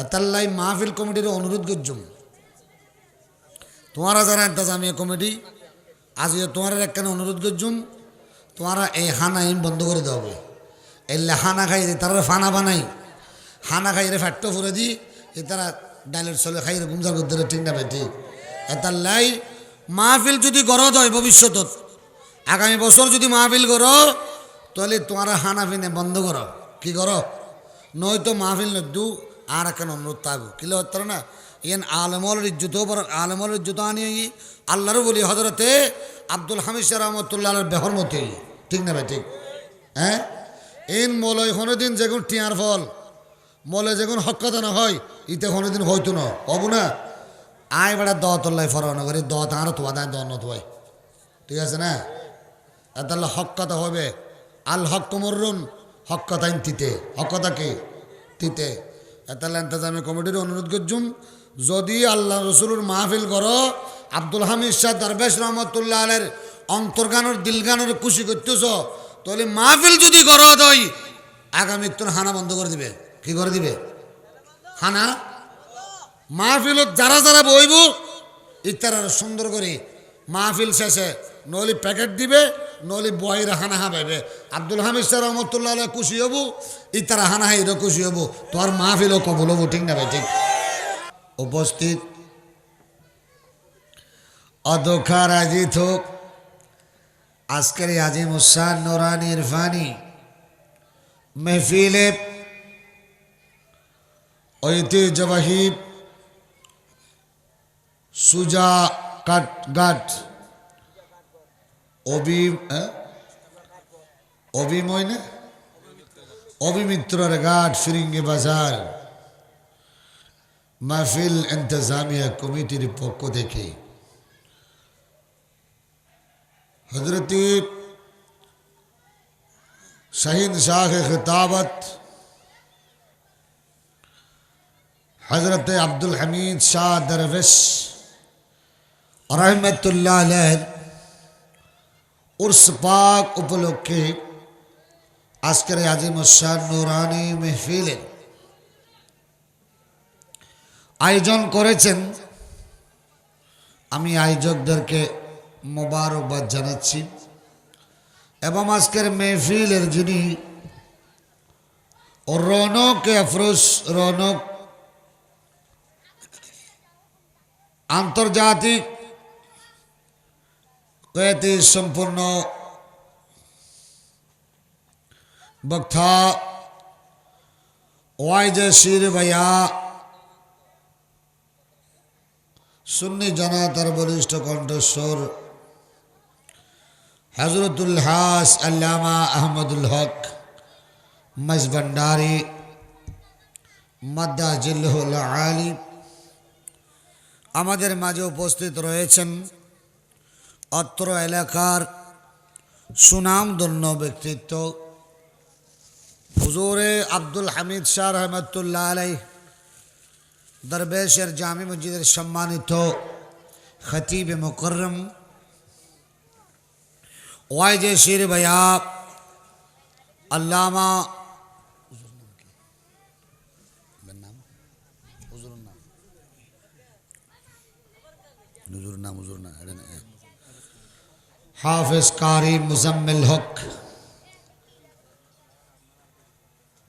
এতাল্লাই মাহফিল কমিটির অনুরোধ করছুম তোমারা যারা ইন্তজামিয়া কমিটি আজ তোমার একখানে অনুরোধ করছুম তোমারা এই হানা আইন বন্ধ করে দেওয়া হবে। এলে হানা খাই তারা ফানা বানাই হানা খাই রে ফ্যাট্টো ফুরে দি এ তারা ডাইলের চলে খাই গুমজার করতে ঠিক না ভাই ঠিক। এতাল্লাই মাহফিল যদি গরজ হয় ভবিষ্যতত আগামী বছর যদি মাহফিল করো তাহলে তোমার হানাফিনে বন্ধ করো কি করো নয়তো মাহফিল নদু আর এখন অনুরোধ থাকবো কিলে হত্যার না ইয়েন আলমল ইজ্জত আলমল ইজ্জত আনিয়ে আল্লাহরও বলি হজরতে আব্দুল হামিদ শাহ রহমতুল্লাহ বেহর মতে ঠিক না ভাই ঠিক। হ্যাঁ এন মলয় কোনোদিন যেগুন টিয়ার ফল মলে যেগুন হক্কতা না হয় ইতে কোনোদিন হয়তো না হব না আয় বেড়া দ তোল্লাই ফরানো করি দ তাঁর তোয়া দেয় দ নত হয় ঠিক আছে না তাহলে হক্কতা হবে আল হক তোমরুন হক্কতা তিতে হক্কতা কে তিতে তাহলে ইন্তজামি কমিটির অনুরোধ করছুম যদি আল্লাহ রসুলের মাহফিল করো আব্দুল হামিদ শাহ দরবেশ রহমতুল্লাহ আলের অন্তর্গানোর দিলগানোর খুশি করতেছ তাহলে মাহফিল যদি করো দই আগামী তোর হানা বন্ধ করে দিবে কি করে দিবে হানা মাহফিলত যারা যারা বইব ইত্যারা সুন্দর করে মাহফিল শেষে নলি প্যাকেট দিবে নলি বইরা হানা হাবাইবে আব্দুল হামিদ শাহ রহমতুল্লাহ আল্লাহ খুশি হব ইতারা হানা হাইরও খুশি হব তোর মাহফিলও কবল হবো ঠিক না ভাই ঠিক। উপস্থিত অদোখা রাজিত হোক আজকের আজিম উসান নোরানি ইরফানি মেহফিলে ঐতিহ্যবাহী সুজা কাটঘাট অবিমিত্রর ঘাট ফিরিঙ্গি বাজার মাহফিল ইন্তজামিয়া কমিটির পক্ষ থেকে হযরত শাহিন শাহ খিতাবত হযরত আব্দুল হামিদ শাহ দরবেশ রহমতুল্লাহ আলাইহি উর্স পাক উপলক্ষে আজকের আজিম উসান নুরানি মেহফিলের আয়োজন করেছেন। আমি আয়োজকদেরকে মোবারকবাদ জানাচ্ছি এবং আজকের মেহফিলের যিনি রৌনক আফরোজ রৌনক আন্তর্জাতিক খ্যাতি সম্পন্ন বক্তা ওয়াইজে শির ভাইয়া সুন্নি জানাতার বলিষ্ঠ কণ্ঠস্বর হযরতুল হাস আল্লামা আহমদুল হক মজভান্ডারি মাদ্দাজিল্লাহুল আলী আমাদের মাঝে উপস্থিত রয়েছেন। অত্র এলাকার সুনামধন্য ব্যক্তিত্ব হুজুরে আব্দুল হামিদ শাহ রহমতুল্লাহ আলাইহি দরবেশের জামি মসজিদের সম্মানিত খতিব মুকররম ওয়াইজে শির ভাইয়া আল্লামা হাফেজ কারি মুজাম্মিল হক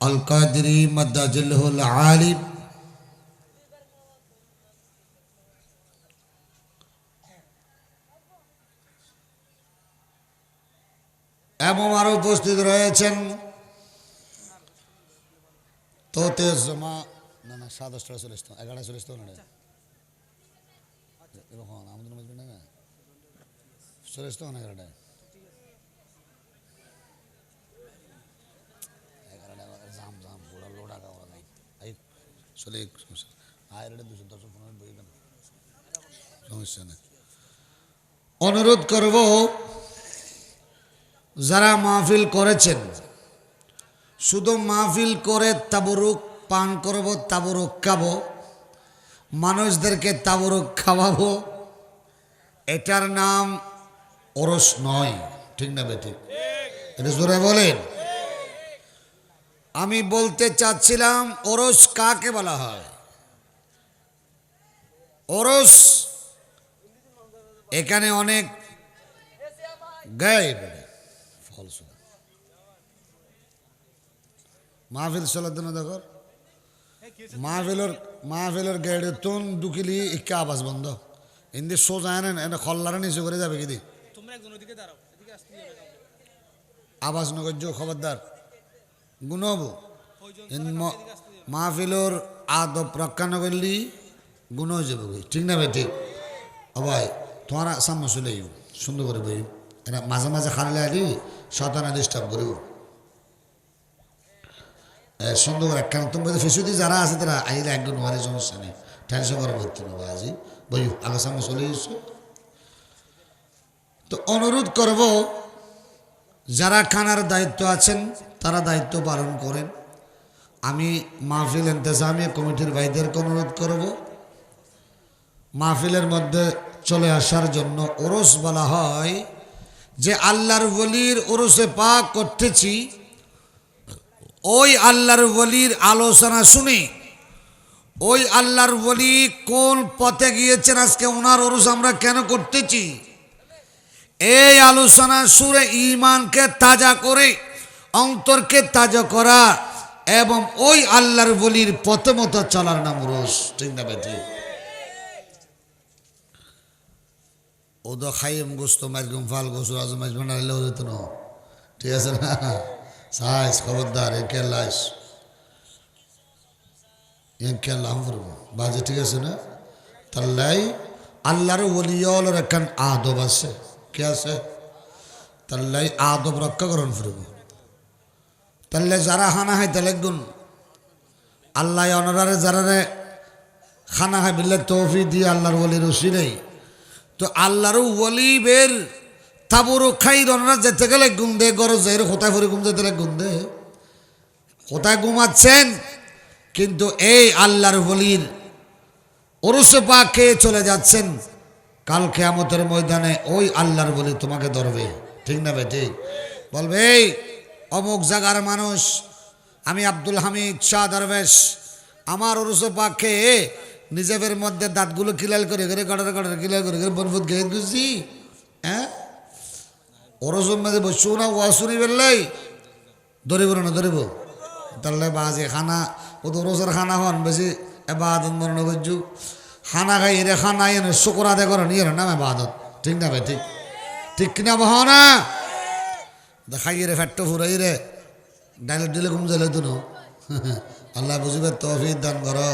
আল কাদরি মাদ্দাজিল্লাহুল আলী এবং আরো উপস্থিত রয়েছেন তোতে জমা না না 7:30 চলে আসতো 11 চলে আসতো না এরকম আমাদের মধ্যে না চলে আসতো না 11 জাম জাম পুরা লোডা খাওয়া নাই এই চলে আয়ের 210 বই কেন সমস্যা নেই। অনুরোধ করব যারা মাহফিল করেছেন শুধু মাহফিল করে তাবরুক পান করব তাবরুক খাবো মানুষদেরকে তাবরুক খাওয়াবো এটার নাম ওরস নয় ঠিক না বেঠিক এটা জোরে বলেন। আমি বলতে চাচ্ছিলাম ওরস কাকে বলা হয় ওরস এখানে অনেক গায়ে ফলস মাহফিল চলার জন্য দেখো মাহফিলের গাড়ি তুন দুকিলি ইকা আবাস বন্ধ ইন্দি সোজা এনে খল্লারে নিচে করে যাবে কিদি আবাস নগর্য খবরদার গুণব মাহফিলর আদব রক্ষা নগরলি গুণ হয়ে যাবে ঠিক না ভাই ঠিক ভাই তোমার সামনে চলে সুন্দর করে বই এটা মাঝে মাঝে খালে আলি শতানা ডিস্টার্ব করিব সুন্দর করে একখান তোমার ফেসুদি যারা আছে তারা আইলে একজন নোয়ারের সমস্যা নেই টেনশন করার ভর্তি নেবো আজি বই আগে সামনে চলে এসো তো অনুরোধ করব যারা খানার দায়িত্ব আছেন তারা দায়িত্ব পালন করেন আমি মাহফিল ইন্তেজামিয়া কমিটির ভাইদেরকে অনুরোধ করব মাহফিলের মধ্যে চলে আসার জন্য ওরস বলা হয় যে আল্লাহর ওলির ওরসে পাক করতেছি ওই আল্লাহর ওলির আলোচনা শুনে ওই আল্লাহর ওলি কোন পথে গিয়েছেন আজকে ওনার ওরস আমরা কেন করতেছি এই আলোচনা শুনে ঈমানকে তাজা করে অন্তরকে তাজা করা এবং ওই আল্লাহর ওলির পথে মতো চলার নাম ওরস ঠিক না বেটি ও তো খাইম গোস্ত মাইরগুম ফাল গোসু আজ মাছ বানাইলে হতো না ঠিক আছে না সাইজ খবরদার এ কেলাইস এ কেলাম করবো বাজে ঠিক আছে না তাল্লাই আল্লাহর ওলিয়লের একখান আদব আছে কে আছে তাল্লাই আদব রক্ষা করণ ফিরব তাহলে যারা খানা হয় তাহলে গুণ আল্লাহ অনারে যারা খানা হয় বিল্লে তৌফি দিয়ে আল্লাহর ওলির রসি নেই তো আল্লাহর ওলিবের তাবুর খাই রনরা যেতে গেলে গুন্দে গরজ এর কোথায় ফরে ঘুম যেতে গুন্দে কোথায় ঘুমাচ্ছেন কিন্তু এই আল্লাহর ওলির ওরসে পা খেয়ে চলে যাচ্ছেন কাল কিয়ামতের ময়দানে ওই আল্লাহর ওলি তোমাকে ধরবে ঠিক না ভাই ঠিক বলবে এই অমুক জায়গার মানুষ আমি আব্দুল হামিদ শাহ দরবেশ আমার ওরসে পা খেয়ে নিজেদের মধ্যে দাঁতগুলো খিলাল করে করে গড়ার গড়ার খিলাল করে করে বনফুত খেয়ে দিচ্ছি হ্যাঁ ওরসম মাঝে বসু না ওয়া শুনি বেললাই ধরিব না ধরিব তাহলে বাজে খানা ও তো ওরসের খানা হন বেশি এবাদত মরণ করছু খানা খাই রে খানা এনে শুকর আদায় করে নিয়ে নাম এবাদত ঠিক না ভাই ঠিক ঠিক কিনা বহ না দেখাই রে ফ্যাট্টো ফুরাই রে ডাইলেট দিলে ঘুম যাইলে তো আল্লাহ বুঝবে তৌফিক দান করো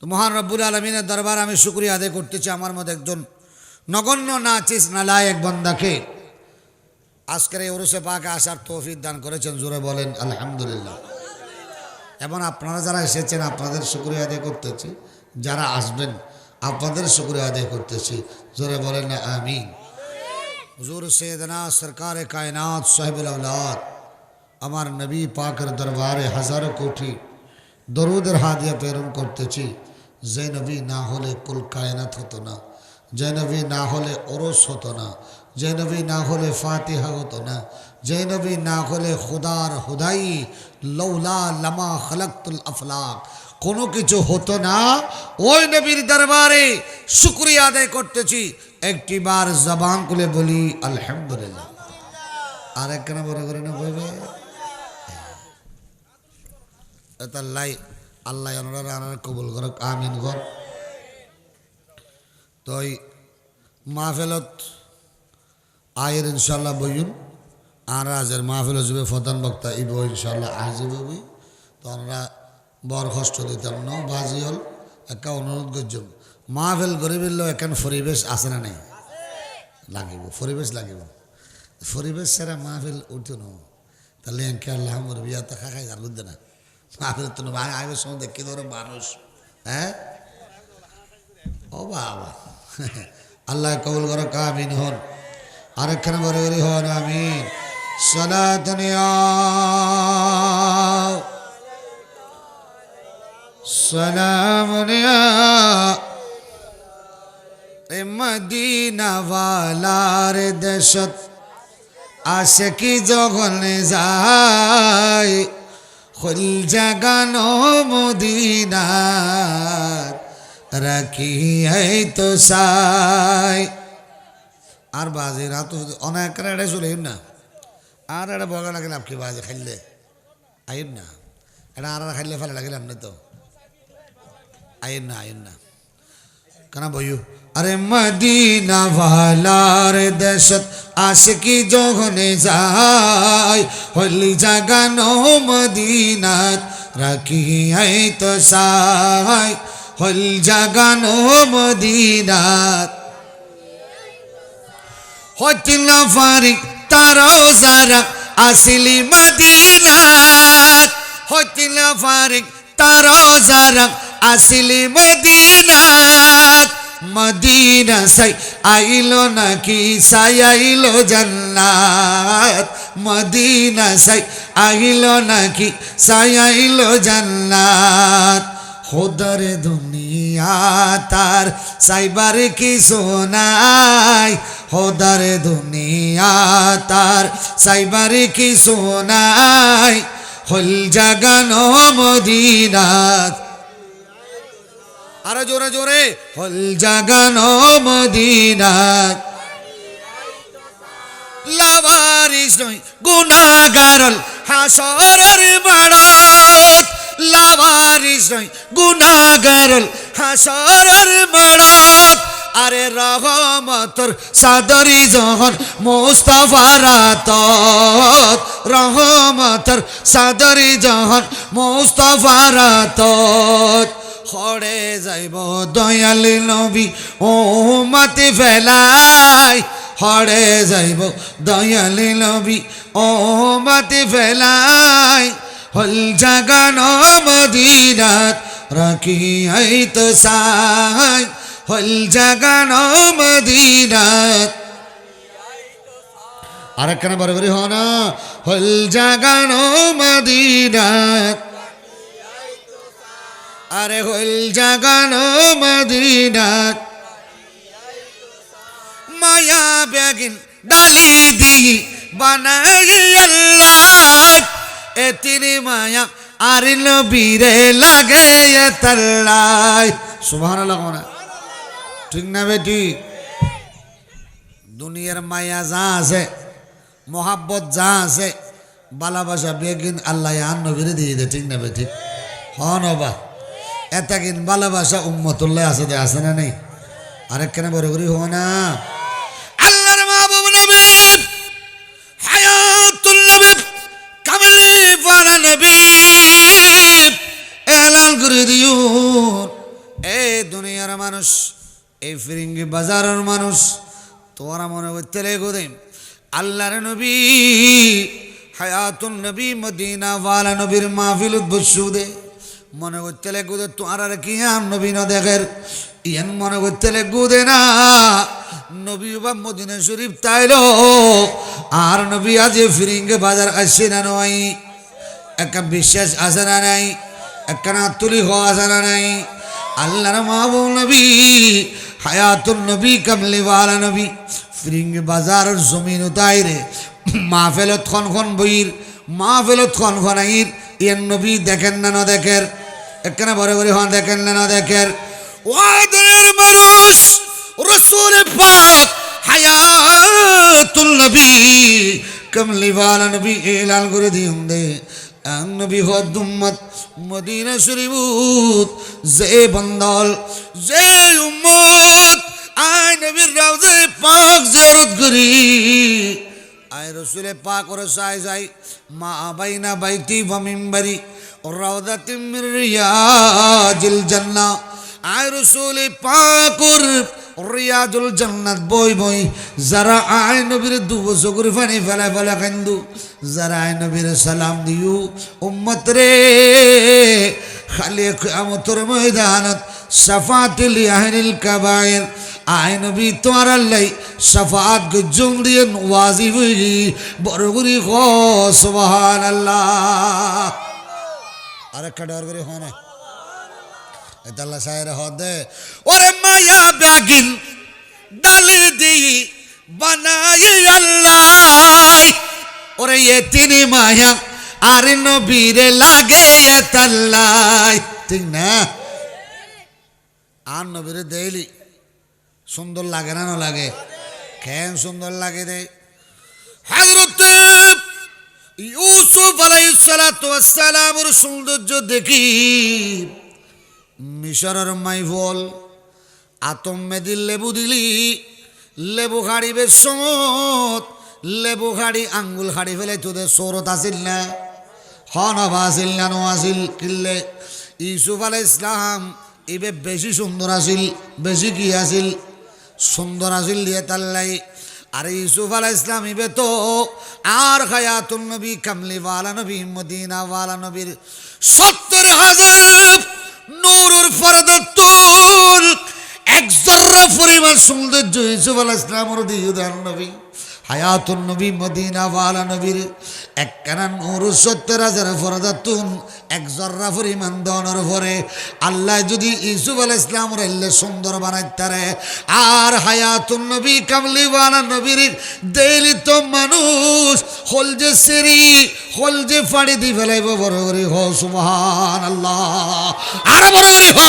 তো মহান রব্বুল আলমিনের দরবার আমি শুকরিয়া আদায় করতেছি আমার মতো একজন নগণ্য নাচিস নালায়েক বান্দাকে আজকের এই ওরসে পাকে আসার তৌফিক দান করেছেন জোরে বলেন আলহামদুলিল্লাহ এবং আপনারা যারা এসেছেন আপনাদের শুকরিয়া আদায় করতেছি যারা আসবেন আপনাদের শুকরিয়া আদায় করতেছি জোরে বলেন না আমিন হুজুর সৈয়দনা সরকার কায়নাত সাহেবুল আওলাদ আমার নবী পাকের দরবারে হাজারো কোটি দরুদের হাদিয়া প্রেরণ করতেছি যে নবী না হলে কুল কায়নাত হতো না যে নবী না হলে ওরস হতো না যে নবী না হলে ফাতিহা হতো না যে নবী না হলে খুদার হুদাই লৌলা লামা খলাকতুল আফলাক কোনো কিছু হতো না ওই নবীর দরবারে শুকরিয়া আদায় করতেছি একটি বার জবান খুলে বলি আলহামদুলিল্লাহ আর একখানা বড় করে না বলবে তাল্লাই আল্লাহ আনারা কবুল করক আমিন ঘর তো মাহফিলত আয়ের ইনশাল্লাহ বইন আর আজের মাহফিল যাবে প্রধান বক্তা ইব ইনশাল্লাহ আজ যাবে তো আমরা বর কষ্ট দিতাম ন বাজি হল একটা অনুরোধ করছম মাহফিল গরিবের এখন পরিবেশ আছে না নাই লাগিব পরিবেশ লাগিব পরিবেশ ছাড়া মাহফিল উঠতো ন তাহলে এনকে আল্লাহ আমার বিয়াতে খাই আর বুঝতে না মাহফিল তো ভাই আগে সময় দেখি ধরো মানুষ হ্যাঁ ও বাবা আল্লাহ কবুল করো আমিন হন আরেকখানে বড় বড় হন আমিন সালাতুনিয়া সালামুনিয়া এ মদিনা ওয়ালার দেশত আশিকি যখন যায় হল জাগানো মদিনার রাখি এই তো সাই। আর বাজে রাত অনেক এড়ে চলে না আর এটা বগা লাগিল আপনি বাজে খাইলে আইন না এটা আর খাইলে ফেলে লাগিল আপনি তো আইন না কেন বইও আরে মদিনা ভালার দেশত আশিকি যখনে যায় হলি জাগানো মদিনাত রাখি এই তো সাই। হল জাগানো মদিনাত হতিল ফারিক তারো যারা আসিলি মদিনাত হতিল ফারিক তারো যারা আসিলি মদিনাত মদিনা সাই আইলো নাকি সাই আইলো জান্নাত মদিনা সাই আইলো নাকি সাই আইলো জান্নাত। খোদার দুনিয়া তার সাইবার কি সোনাই খোদার দুনিয়া তার সাইবার কি সোনাই হল জাগানো মদিনাত। আরো জোরে জোরে হল জাগানো মদিনাত। লাওয়ারিস নয় গুনাহগারল হাসরের মাঠত লাওয়ারিস নয় গুনাহগারল হাসরের মাঠত আরে রহমতর সাদরি যখন মুস্তাফার আতত রহমতর সাদরি যখন মুস্তাফার আতত হড়ে যাইব দয়াল নবী ও মাতে ফেলাই হড়ে যাইব দয়াল নবী ও মাতে ফেলাই হল জাগানো মদিনাত রাখি এই তো সাই হল জাগানো মদিনাত। আরেকখানে বড় বড় হ না হল জাগানো মদিনাত আরে হল জাগানো মদিনাত। মায়া বেগিন ডালি দিই বানাই আল্লাহ এ তিনি মায়া আর নবীরে লাগে তাল্লাই সুবহানাল্লাহ না ঠিক না বেটি। দুনিয়ার মায়া যা আছে মোহাব্বত যা আছে ভালোবাসা বেগিন আল্লাহ আর নবীরে দিয়ে দে ঠিক না বেটি হন বা এটা কিন ভালোবাসা উম্মতুল্লাহ আছে দে আছে না নেই আরেকখানে বড় করি হো না আল্লাহর মাহবুব নবী হায়াতুল নবী কামলে ওয়ালা নবী এলান করে দিও এই দুনিয়ার মানুষ এই ফিরিঙ্গি বাজারের মানুষ তোরা মনে করতে লেগে আল্লাহর নবী হায়াতুল নবী মদিনা ওয়ালা নবীর মাহফিল বসুদে মনে করতে লেগে তোর আর কি নবী না দেখের ইয়ান মনে করতে লেগে না নবী বা মদিনা শরীফ তাইলো আর নবী আজ ফিরিঙ্গে বাজার আসছে না নয় একটা বিশ্বাস আছে না নাই একটা তুলি হওয়া আছে না নাই আল্লাহর মাহবুব নবী হায়াতুল নবী কামলিওয়ালা নবী ফিরিঙ্গে বাজারের জমিন উতাইরে মাহফিলত খন বইর মাহফিলত খন আইর ইয়ান নবী দেখেন না না দেখের একখানা বড় বড় হন দেখেন না না দেখের ওই দিনের মানুষ রাসূল পাক হায়াতুল নবী কামলিওয়ালা নবী এলান করে দিন দে নবী হদ উম্মত মদিনা শরীফত যে বন্দল যে উম্মত আয় নবীর রওজা পাক জিয়ারত করি আয় রাসূল পাক ওর সাই যাই মা বাইনা বাইতি ওয়া মিনবারি রাওদাতিম মির রিয়াজিল জান্নাহ আয় রাসূল পাকুর রিয়াজুল জান্নাত বই বই যারা আয় নবীর দুবছর করে পানি ফেলা ফেলা কান্দু যারা আয় নবীর সালাম দিও উম্মত রে খালি কিয়ামতের ময়দানত শাফাতুল আহলিল কাবায়ের আয় নবী তোমার আল্লাহ শাফাত গজুম দিয়ে ওয়াজিব বড় করে হ সুবহানাল্লাহ আরেকটা ডর করে হয় না আল্লাহ সাহের হদে ওরে মায়া বেগিন ডালে দি বানাই আল্লাহ ওরে এ তিনি মায়া আর নবীরে লাগে তাল্লাই, ঠিক না? আর নবীরে দেইলি সুন্দর লাগে না? না লাগে? কেন সুন্দর লাগে রে? হযরত ইউসুফ আলাইহিস সালাতু ওয়াস সালামের সৌন্দর্য দেখি মিশরের মাইফল আতম মেদিল লেবু দিলি, লেবু খাড়িবে সমত, লেবু খাড়ি আঙ্গুল খাড়ি ফেলে তোদের সৌরত আসিল না? হনবা আসিল না? নো আসিল কিনলে ইউসুফ আলাইহিস সালাম ইবে বেশি সুন্দর আসিল, বেশি কি আসিল? সুন্দর আসিল দিয়ে তাল্লাই। আর ইউসুফ আলাইহিস সালাম ইবে তো আর হায়াতুন নবী কামলিওয়ালা নবী মদিনাওয়ালা নবীর 70,000 নূরের ফরদাতুল এক জর্রা পরিমাণ সৌন্দর্য ইউসুফ আলাইহিস সালামের দিদার নবী হায়াতুন নবী মদিনাওয়ালা নবীর একখানা নূর 70,000 ফরদাতুন এক জর্রা পরিমাণ দনের পরে আল্লাহ যদি ইউসুফ আলাইহিস সালামের এলে সুন্দর বানাইতারে, আর হায়াতুন নবী কামলিওয়ালা নবীর দেইলি তো মানুষ হল যে সেরি হল যে ফাড়ি দি ফেলাইব। বড় করে হ সুবহানাল্লাহ, আর বড় করে হ,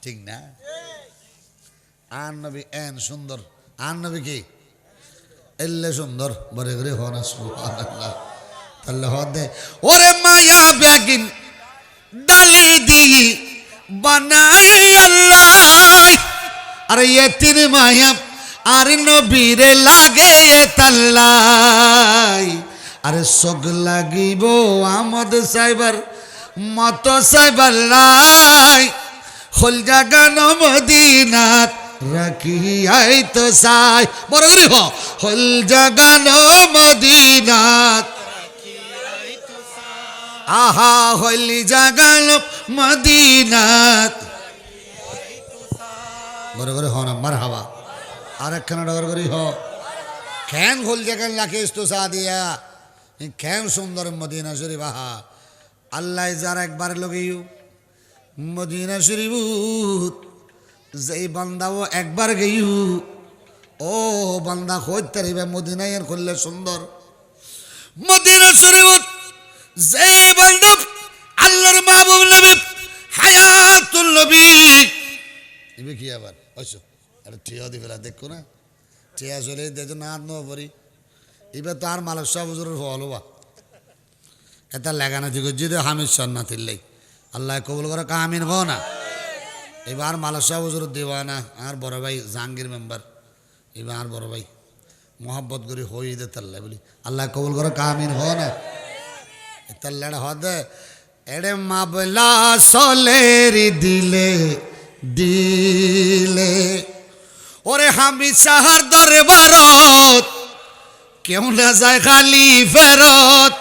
ঠিক না? আর নবী এন সুন্দর, আর নবী কি এলে সুন্দর, বড় করে হ না সুবহানাল্লাহ। তাহলে হ দে ওরে মায়া বেগিন ডালি দিই বানাই আল্লাহ, আর ইয়েতিন মায়া আর নবীরে লাগে তাল্লাই। আরে সগ লাগিব আমদ সাইবার মত সাইবার লাই, হল জাগান মদিনাত রাখি আই তো সাই। বড় করে হ, হল জাগান মদিনাত, আহা হলি জাগান মদিনাত। বড় করে হ না মারহাবা। আর একখানা ডগর করি হ, কেন হল জাগান লাখে তো সা দিয়া, কেন সুন্দর মদিনা শরীফ। আহা আল্লাহ যার একবার লগেইও মদিনা শরীফ যেই বান্দাও একবার গেইউ, ও বান্দা হইতে রিবে মদিনায় করলে সুন্দর। মদিনা শরীফ যে বান্দা আল্লাহর মাহবুব নবী হায়াতুল নবী ইবে কি আবার হইছো আরে টিয়া দিবেলা দেখো না, টিয়া চলে দেখো না আর নবরি এবার তো আর মালক শাহ হুজুরের ফল হবা এটা লাগানো দিকে যদি হামিদ সন্নাতিল্লাই আল্লাহ কবুল করে কামিন হো না। এবার মালক শাহ হুজুর দেওয়ানা আর বড় ভাই জাহাঙ্গীর মেম্বার, এবার আর বড় ভাই মোহাব্বত করে হই দে তাল্লাই বলি আল্লাহ কবুল করে কামিন হো না। তাল্লাড় হদে এড়ে মাবলা সলেরি দিলে দিলে, ওরে হামি সাহার দরবারত কেউ না যায় খালি ফেরত,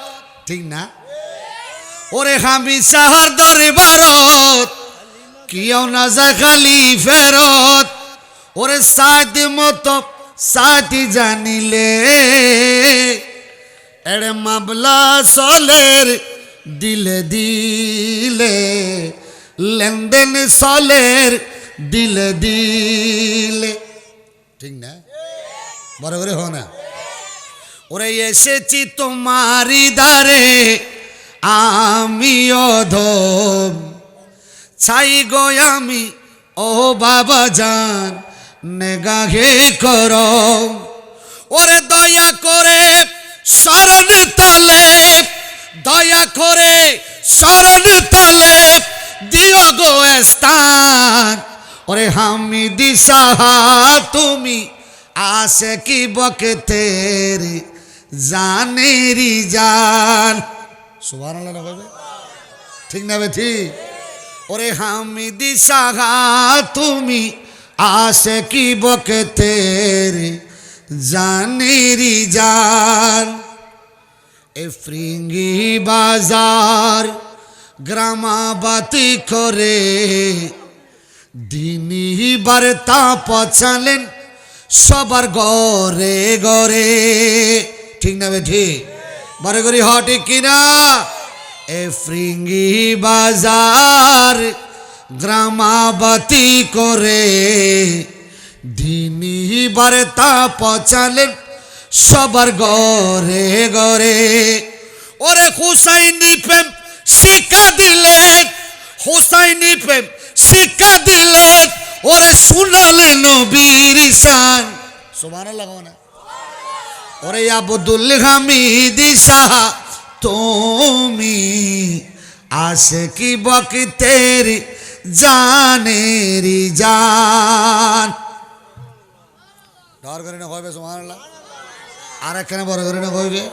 ঠিক না? ওরে হামি সাহার দরবারত কেউ না যায় খালি ফেরত, ওরে সাথ মতো সাথী জানিলে এড়ে মাবলা সলের দিলে দিলে, লেনদেন সলের দিলে দিলে, ঠিক না? বড় করে হ না। ওরে এসেছি তোমারি দ্বারে আমি অধম ছাই গো আমি, ও বাবা জান নেগাহে করম, ওরে দয়া করে শরণ তলে, দয়া করে শরণ তলে দিও গো স্থান, ওরে হামিদি সাহা তুমি আসে কি বকতের জানেরি জান। সুবহানাল্লাহ না ভাবে, ঠিক না? ঠিক। ওরে হামিদি সাহা তুমি আসে কি বকতের জানেরি জান, এ ফ্রিঙ্গি বাজার গ্রামাবাতি করে দিনী বার্তা পৌঁছালেন সবার ঘরে ঘরে, ঠিক না? ঠিক। বারে করি হ, ঠিক কিনা? এ ফ্রিঙ্গি বাজার গ্রামাবাতি করে দিনী বার্তা পৌঁছালেন সবার ঘরে ঘরে, ওরে হুসাইনি প্রেম শিক্ষা দিলেন, হুসাইনি প্রেম শিক্ষা দিলেন, ওরে শুনালেন নবীর শান। সুবহানাল্লাহ না? ওরে আব্দুল হামিদ শাহ তুমি আশিকি বকতের জানেরি জান। ডর করে না কইবে সুবহানাল্লাহ। আর একখানে বড় করে না কইবে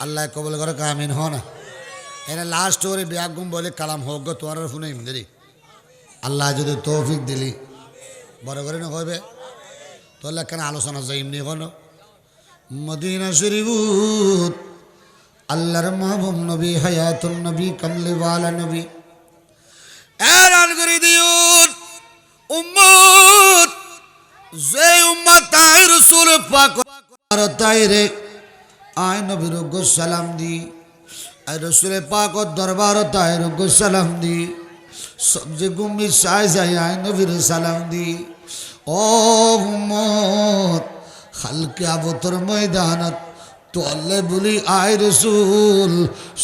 আল্লাহ কবুল করে আমিন হ না। এনে লাস্ট ওরে বিয়াগুম বলে কালাম হোক গো তোমার ফোনে ইমদেরি আল্লাহ যদি তৌফিক দিলি বড় করে না কইবে তাহলে একখানে আলোচনা যাই এমনি কোনো মদিনা শরীফ আল্লাহর মাহবুব নবী হায়াতুন নবী কামলিওয়ালা নবী এলান করে দিউন উম্মত যে উম্মত আয় রাসূল পাক আর তাইরে আয় নবীর গো সালাম দি, আয় রাসূল পাক দরবার তাইরে গো সালাম দি, সবজে গুমি সাই যায় আয় নবীর সালাম দি। ও উম্মত খালকে আবতর ময়দানত তোলে বলি আয় রাসূল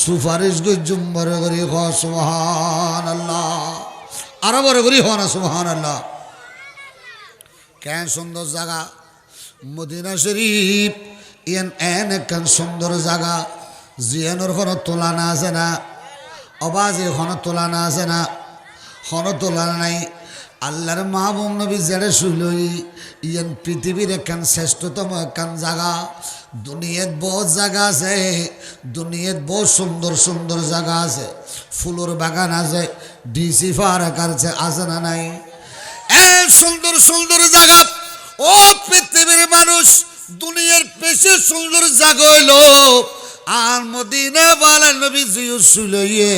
সুপারিশ গো জুম্বর করি হ সুবহানাল্লাহ। আরো বড় করি হ না সুবহানাল্লাহ। কেন সুন্দর জায়গা মদিনা শরীফ, এন একখান সুন্দর জায়গা জিয়ানোর কোনো তুলনা আছে না, অবাজ এখনো তুলনা আছে না, কোনো তুলনা নাই। আল্লাহর মাহবুব নবী জেড়ে শুইলই ইয়ান পৃথিবীর একখান শ্রেষ্ঠতম একখান জায়গা। দুনিয়াত বহুত জায়গা আছে, দুনিয়াত বহুত সুন্দর সুন্দর জায়গা আছে, ফুলের বাগান আছে, ডিসি পার্ক আছে না নাই? এত সুন্দর সুন্দর জায়গা ও পৃথিবীর মানুষ, দুনিয়ার বেশি সুন্দর জায়গা হইল আর মদিনা ওয়ালা নবী জিউ শুইলইয়ে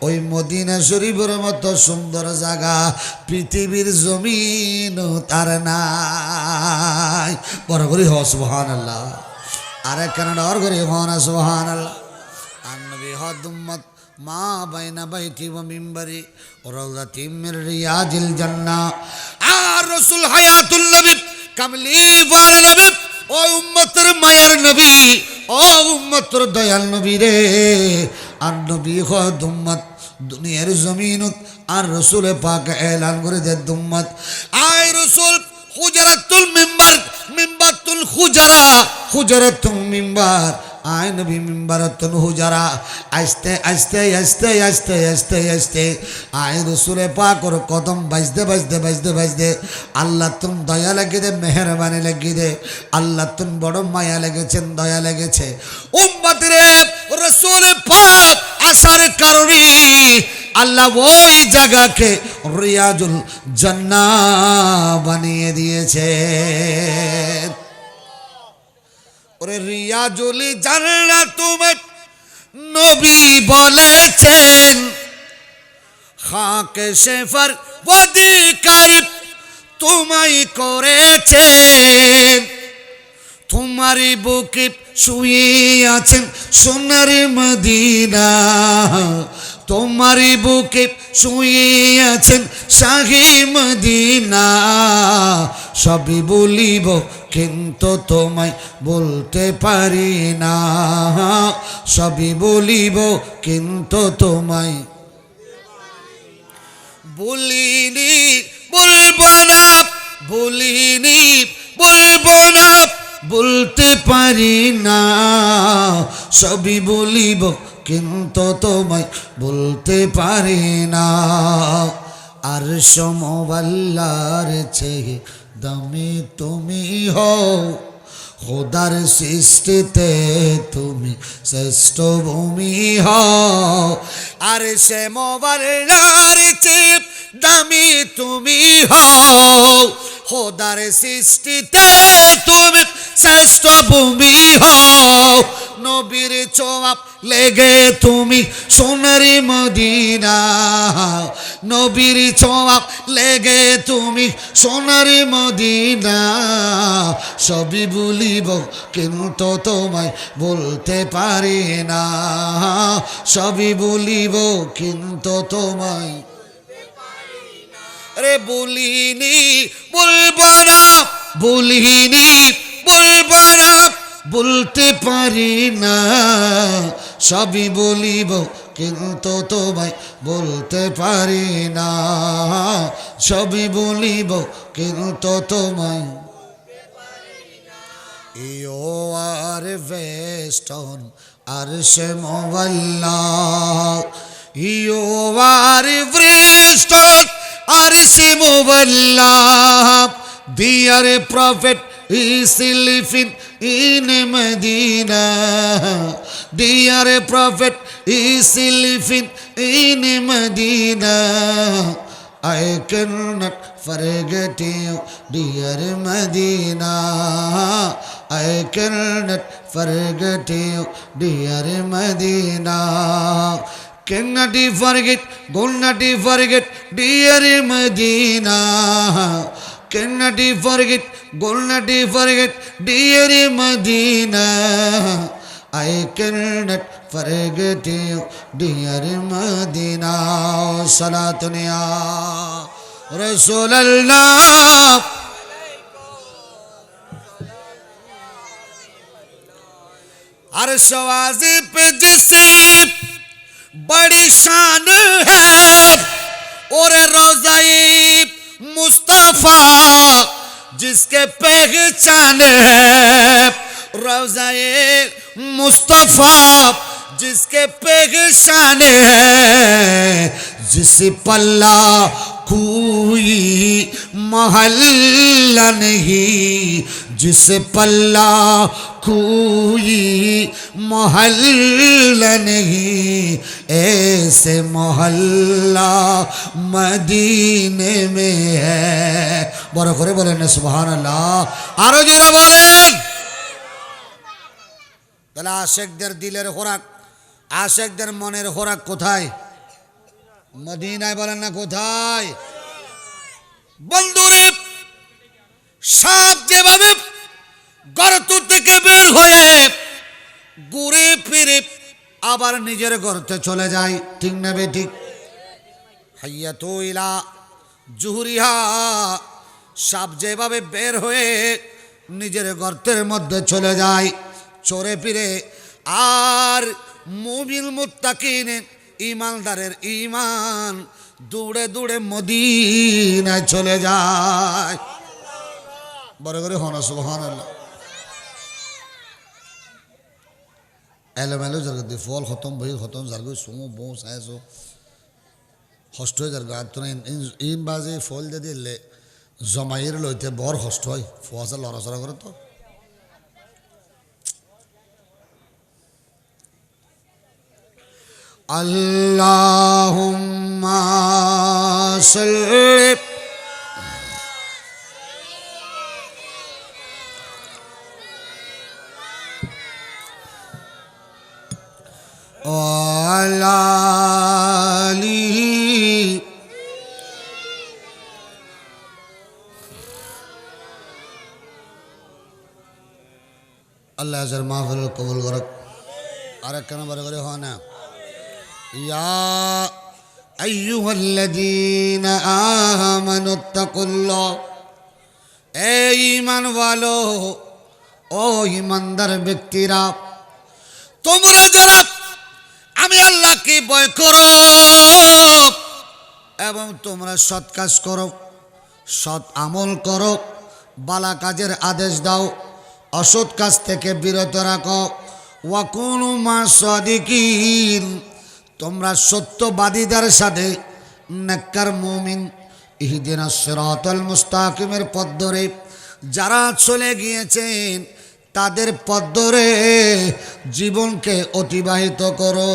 ওই মদিনা শরীফের মতো সুন্দর জায়গা পৃথিবীর জমিন তার নাই। বড় করে হ সুবহানাল্লাহ। আর একখানে ডর করে হ না সুবহানাল্লাহ। আর নবী হদুম্মত মা বাইনা বাইতি ওয়া মিম্বরি রাওযাতিম মির রিয়াজিল জান্নাহ। আর রাসূল হায়াতুল নবী কামলিওয়ালা নবী ও উম্মতের মায়ার নবী, ও উম্মতের দয়াল নবী রে। আর নবী হদুম্মত দুনিয়ার জমিনত আর রাসূল পাক এলান করে দে দুম্মত আয় রাসূল হুজরাতুল মিম্বার, মিম্বাতুল হুজরা, হুজরাতুল মিম্বার আয় নবী মিম্বারাতুল হুজরা। আস্তে আস্তে আস্তে আস্তে আস্তে আস্তে আয় রাসূল পাকর কদম বাজতে বাজতে বাজতে বাজতে আল্লাহ তুম দয়া লাগে দে, মেহেরবানি লাগে দে, আল্লাহ তুম বড় মায়া লেগেছেন, দয়া লেগেছে। উম্মতের রাসূল পাক আসার কারণে আল্লাহ ওই জায়গাকে রিয়াজুল জান্নাহ বানিয়ে দিয়েছে। ওরে রিয়াজুল জান্নাহ তোমার নবী বলেছেন, খাকে সেফার অধিকারী তোমায় করেছেন, তোমারই বুকে শুয়ে আছেন সোনার মদিনা, তোমারই বুকে শুয়ে আছেন শাহী মদিনা। সবই বলিব কিন্তু তোমায় বলতে পারি না, সবই বলিব কিন্তু তোমায় বলিনি, বলবো না, বলিনি, বলবো না, বলতে পারি না, সবই বলিব কিন্তু তোমায় বলতে পারি না। আর সমবাল্লার চেয়ে দামি তুমি হও, খোদার সৃষ্টিতে তুমি শ্রেষ্ঠ ভূমি হও। আর সমবাল্লার চেয়ে দামি তুমি হও, খোদার সৃষ্টিতে তুমি শ্রেষ্ঠ ভূমি হও। নবীর ছোঁয়া লেগে তুমি সোনারি মদিনা, নবীর ছোঁয়া লেগে তুমি সোনারি মদিনা। সবই বলিব কিন্তু তোমায় বলতে পারি না, সবই বলিব কিন্তু তোমায় রে বলিনি, বলবো না, বলিনি, বলবো না, বলতে পারি না, সবই বলিব কিন্তু তোমায় বলতে পারি না, সবই বলিব কিন্তু তোমায়। ইউ আর বেস্টন আর সে মোবাল্লা, ইউ আর বেস্টন আর সে মোবাল্লা, dear prophet is living in Medina, dear prophet is living in Medina. I cannot forget you, dear Medina. I cannot forget you, dear Medina. Cannot forget, cannot forget, dear Medina. Cannot forget, cannot forget, dear Medina. I cannot forget you, dear Medina. Salatun ya Rasulallah. अर्श वाज़े पे जैसे बड़ी शान है, और रोज़ाए मुस्तफ़ा जिसके पहचान है, रोज़ाए मुस्तफ़ा जिसके पहचान है, जिस पल्ला कोई महल्ला नहीं, जिस पल्ला कोई मोहल्ला नहीं, ऐसे मोहल्ला मदीने में है। বড় করে বলেন সুবহানাল্লাহ, আরো জোরে বলেন। তাহলে আশিকদের দিলের খোরাক, আশিকদের মনের খোরাক কোথায়? মদিনায়। বলেন না কোথায়? বন্ধুরে, সাপ যেভাবে গর্ত থেকে বের হয়ে ঘুরে ফিরে আবার নিজের গর্তে চলে যায়, ঠিক না বেঠিক? হাইয়াতু ইলা জুহরিহা, সাপ যেভাবে বের হয়ে নিজের গর্তের মধ্যে চলে যায় চরে ফিরে, আর মুমিন মুত্তাকিন ইমানদারের ইমান দৌড়ে দৌড়ে মদিনায় চলে যায়। বড় করে হন সুবহানাল্লাহ। এলোমেলো জায়গা ফল খতম, বই খতম, জারগো সুমো বো সাইসো কষ্ট হয়ে যার আর তো ইন বাজে ফল দিয়ে দিলে জমাইয়ের লইতে বড় কষ্ট হয়, ফুয়াশা লড়াচড়া করে তো। আল্লাহুম্মা সাল্লি আলা আলিহি আল্লাহ হাজার মাহফিল কবুল করুক। আর একখানা বড় করে হয় না, ইয়া আইয়ুহাল্লাযীনা আমানুত্তাকুল্লাহ, এ ঈমান ওয়ালো, ও ঈমানদার ব্যক্তিরা, তোমরা যারা আমি আল্লাহকে ভয় করো এবং তোমরা সৎ কাজ করো, সৎ আমল করো, বালা কাজের আদেশ দাও, অসৎ কাজ থেকে বিরত রাখো, ওয়াকুনু মা'আস সাদিকিন, তোমরা সত্যবাদীদের সাথে নেককার মুমিন, ইহদিনাস সিরাতাল মুস্তাকিমের পথ ধরে যারা চলে গিয়েছেন তাদের পথ ধরে জীবনকে অতিবাহিত করো।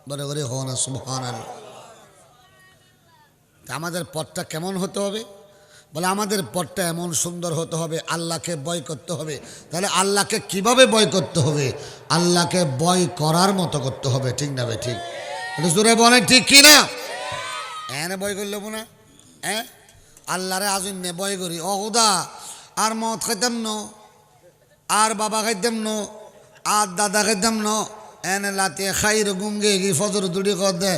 বলে বলে হন সুবহানাল্লাহ। আমাদের পথটা কেমন হতে হবে? বলে আমাদের পথটা এমন সুন্দর হতে হবে, আল্লাহকে ভয় করতে হবে। তাহলে আল্লাহকে কিভাবে ভয় করতে হবে? আল্লাহকে ভয় করার মতো করতে হবে, ঠিক না ভাই? ঠিক জোরে বলে ঠিক কি না? এনে ভয় করলে না, হ্যাঁ আল্লাহরে আজুন নে ভয় করি, অহুদা আর মদ খাইতাম ন, আর বাবা খাইতাম ন, আর দাদা খাইতাম ন, এনে লাতিয়ে খাইর গুমগে গি ফজর দুটি কর দে,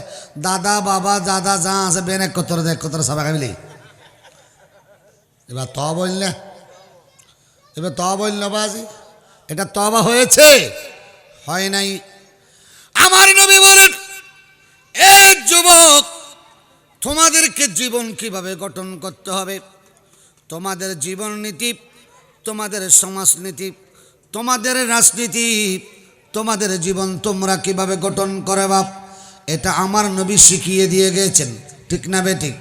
দাদা বাবা দাদা যা আছে বেনেক কতর দেখ কতর সাবা খাইলি। এবার ত বললে এবার তওবা হইল না বাজি? এটা তওবা হয়েছে? হয় নাই। আমার নবী বলেন, এ যুবক, তোমাদেরকে জীবন কিভাবে গঠন করতে হবে, তোমাদের জীবন নীতি, তোমাদের সমাজনীতি, তোমাদের রাজনীতি, তোমাদের জীবন তোমরা কিভাবে গঠন করে বাপ, এটা আমার নবী শিখিয়ে দিয়ে গেছেন। ঠিক না বেঠিক?